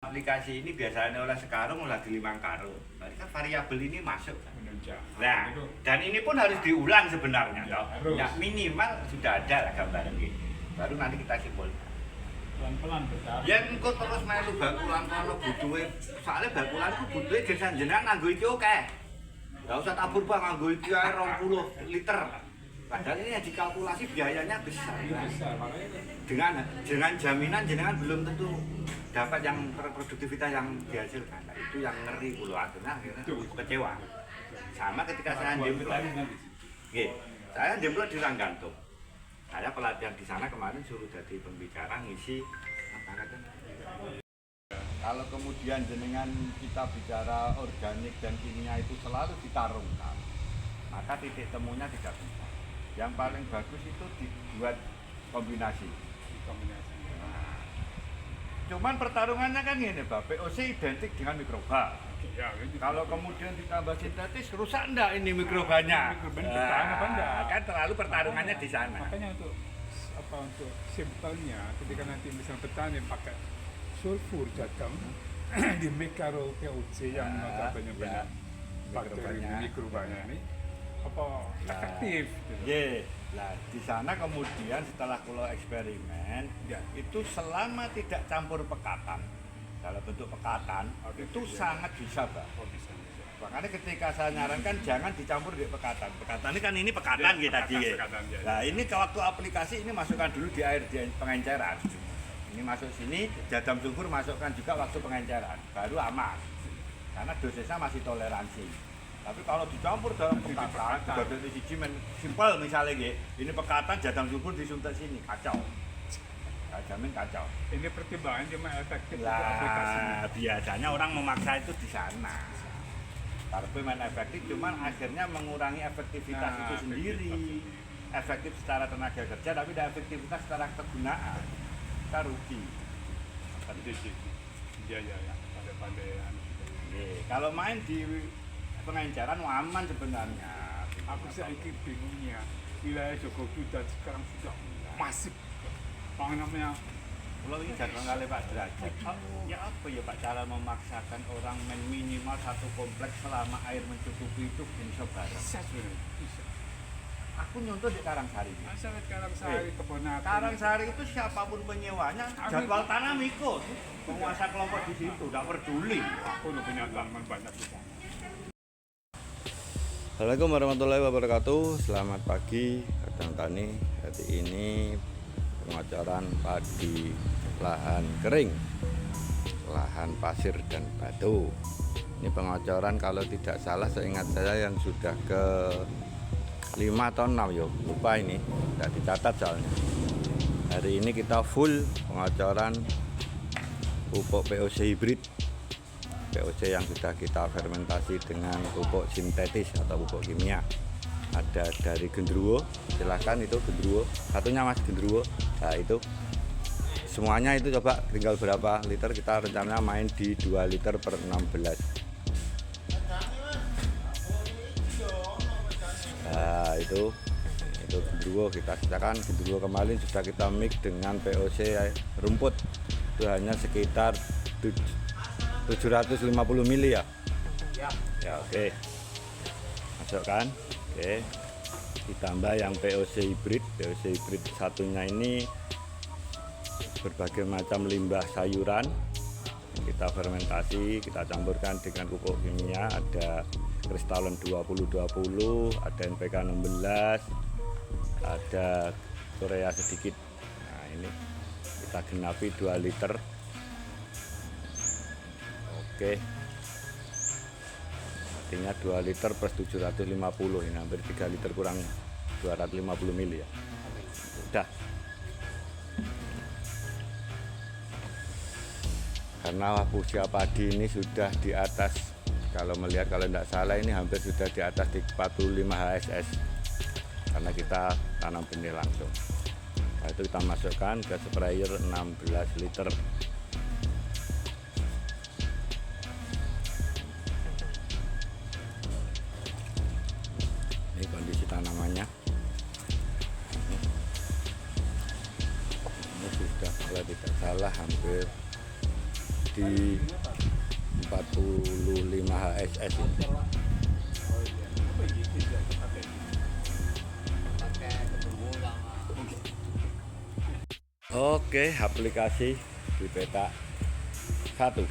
aplikasi ini biasanya oleh sekarung lagi 5 karung. Berarti kan variabel ini masuk. Nah, dan ini pun harus diulang sebenarnya. Ya, harus. Ya, minimal sudah ada lah gambaran ini. Baru nanti kita simpulkan. Pelan-pelan besar. Ya engko terus melu bakulan kono butuhe. Soale bakulan ku butuhe gesan jenengan nganggo iki oke. Enggak usah tabur Bang nganggo iki ae 20 liter. Padahal ini dikalkulasi biayanya besar. Besar, makanya Dengan jaminan jenengan belum tentu dapat yang produktivitas yang dihasilkan. Nah, itu yang ngeri kulo akhirnya kecewa. Sama ketika saya jemplot. Nggih, saya jemplot di Ranggantung. Saya pelatihan di sana kemarin suruh jadi pembicara ngisi apa kan. Kalau kemudian jenengan kita bicara organik dan kimia itu selalu ditarungkan, maka titik temunya tidak bisa. Yang paling bagus itu dibuat kombinasi. Nah, cuman pertarungannya kan gini, Pak. POC identik dengan mikroba. Ya, gitu. Kalau kemudian ditambah sintetis, rusak enggak ini mikrobanya? Bertahan apa enggak? Kan terlalu pertarungannya di sana. Makanya untuk simpelnya, ketika nanti misalnya petani pakai sulfur jatam di mikro POC yang notabene banyak bakteri mikrobanya ini efektif. Gitu. Yeah. Nah, di sana kemudian setelah kulo eksperimen, Ya. itu selama tidak campur pekatan, dalam bentuk pekatan, itu sangat bisa, Pak. Oh, bisa. Makanya ketika saya nyarankan jangan dicampur di pekatan. Pekatan ini kan ini pekatan Ya, gitu tadi. Ya. pekatan, ya. Nah, ini waktu aplikasi ini masukkan dulu di air di pengenceran. Ini masuk sini, jadam sulfur masukkan juga waktu pengenceran, baru aman. Karena dosisnya masih toleransi. Tapi kalau dicampur dalam pekatan, dari siji simpel misalnya ini pekatan jadam sulfur disuntik sini, kacau. Saya jamin kacau. Ini pertimbangan cuma efektif untuk aplikasinya. Lah, biasanya orang memaksa itu di sana. Tapi main efektif, cuman akhirnya mengurangi efektivitas itu sendiri. Efektif secara tenaga kerja, tapi tidak efektivitas secara kegunaan. Kita rugi. Iya, pandai-pandai. Kalau main di pengenceran aman sebenarnya. Aku sedikit bingungnya, wilayah Jogoku dan sekarang sudah masif. Apa namanya? Kalau ini jadwal kali Pak Derajat, ya apa ya Pak cara memaksakan orang minimal satu kompleks selama air mencukupi itu bisa bareng. Bisa sebenarnya, bisa. Aku nyontoh di Karangsari. Masalah Karangsari, Kebonakan. Karangsari itu siapapun penyewanya, jadwal tanam ikut. Penguasa kelompok di situ, tidak peduli. Aku udah punya tanaman banyak di sana. Assalamualaikum warahmatullahi wabarakatuh. Selamat pagi rekan tani. Hari ini pengocoran padi lahan kering, lahan pasir dan batu. Ini pengocoran kalau tidak salah seingat saya yang sudah ke 5 atau 6 yo, lupa ini, tidak dicatat soalnya. Hari ini kita full pengocoran pupuk POC hibrid, POC yang sudah kita fermentasi dengan pupuk sintetis atau pupuk kimia. Ada dari Gendruwo, silahkan itu Gendruwo, satunya Mas Gendruwo. Nah itu semuanya itu coba tinggal berapa liter, kita rencananya main di 2 liter per 16. Nah itu Gendruwo, kita sisakan Gendruwo kemarin sudah kita mix dengan POC rumput, itu hanya sekitar 750 mili ya. Ya oke. Masukkan. Oke. Ditambah yang POC hibrid satunya ini berbagai macam limbah sayuran. Kita fermentasi, kita campurkan dengan pupuk kimia, ada Kristalon 2020, ada NPK 16, ada Korea sedikit. Nah, ini kita genapi 2 liter. Oke, artinya 2 liter plus 750, ini hampir 3 liter kurang 250 mili ya. Udah. Karena usia padi ini sudah di atas, kalau melihat kalau tidak salah ini hampir sudah di atas 45 HSS, karena kita tanam benih langsung. Nah, itu kita masukkan ke sprayer 16 liter. Ini kondisi tanamannya. Ini sudah kalau tidak salah hampir di 45 HSS ini. Oke, aplikasi di peta 1.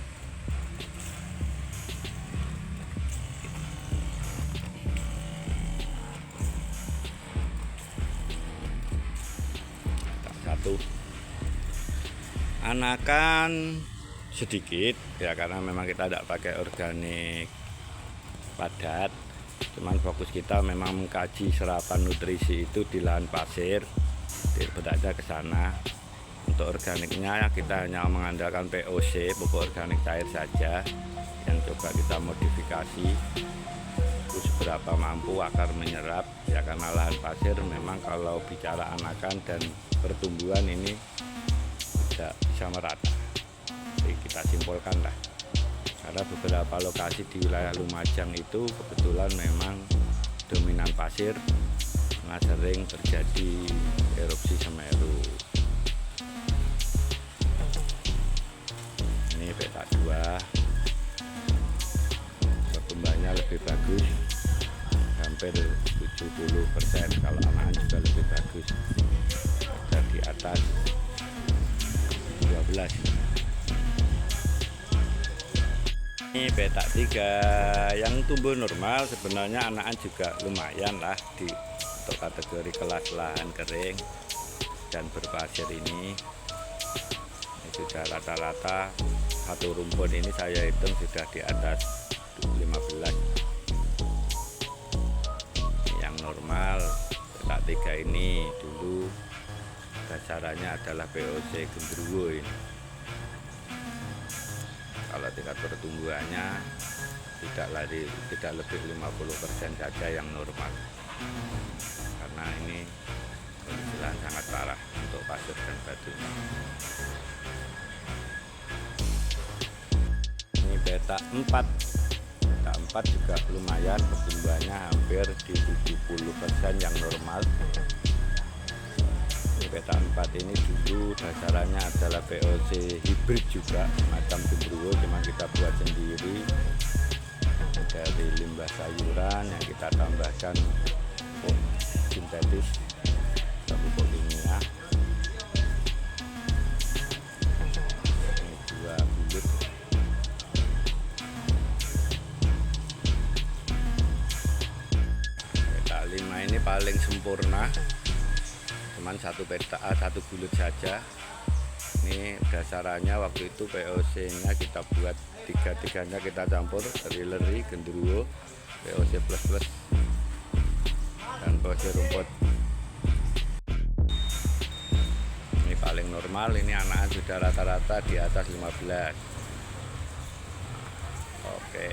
Anakan sedikit ya, karena memang kita tidak pakai organik padat, cuman fokus kita memang mengkaji serapan nutrisi itu di lahan pasir, beraknya ke sana. Untuk organiknya kita hanya mengandalkan POC, pupuk organik cair saja, yang coba kita modifikasi itu seberapa mampu akar menyerap ya, karena lahan pasir memang kalau bicara anakan dan pertumbuhan ini tidak bisa merata. Jadi kita simpulkan lah, karena beberapa lokasi di wilayah Lumajang itu kebetulan memang dominan pasir, karena sering terjadi erupsi Semeru. Ini peta 2, pertumbuhannya lebih bagus, hampir 70%, kalau anakan juga lebih bagus, ada di atas 12. Ini peta 3 yang tumbuh normal, sebenarnya anakan juga lumayan lah untuk kategori kelas lahan kering dan berpasir ini sudah rata-rata satu rumpun ini saya hitung sudah di atas 15. Yang normal peta 3 ini dulu dasarannya adalah POC genderuwo ini. Kalau tingkat pertumbuhannya tidak lebih 50% saja yang normal, karena ini kondisi lahan sangat parah untuk pasir dan batu. Ini peta 4. Peta 4 juga lumayan, pertumbuhannya hampir di 70% yang normal. Peta 4 ini dulu dasarannya adalah POC hibrid juga, macam genderuwo, cuma kita buat sendiri dari limbah sayuran yang kita tambahkan pupuk sintetis atau pupuk kimia. Ini 2 bulut. Peta 5 ini paling sempurna, cuman satu bulut saja. Ini dasarannya waktu itu POC nya kita buat tiga-tiganya kita campur, dari leri, genderuwo, POC plus dan POC rumput. Ini paling normal, ini anakan sudah rata-rata di atas 15. Oke.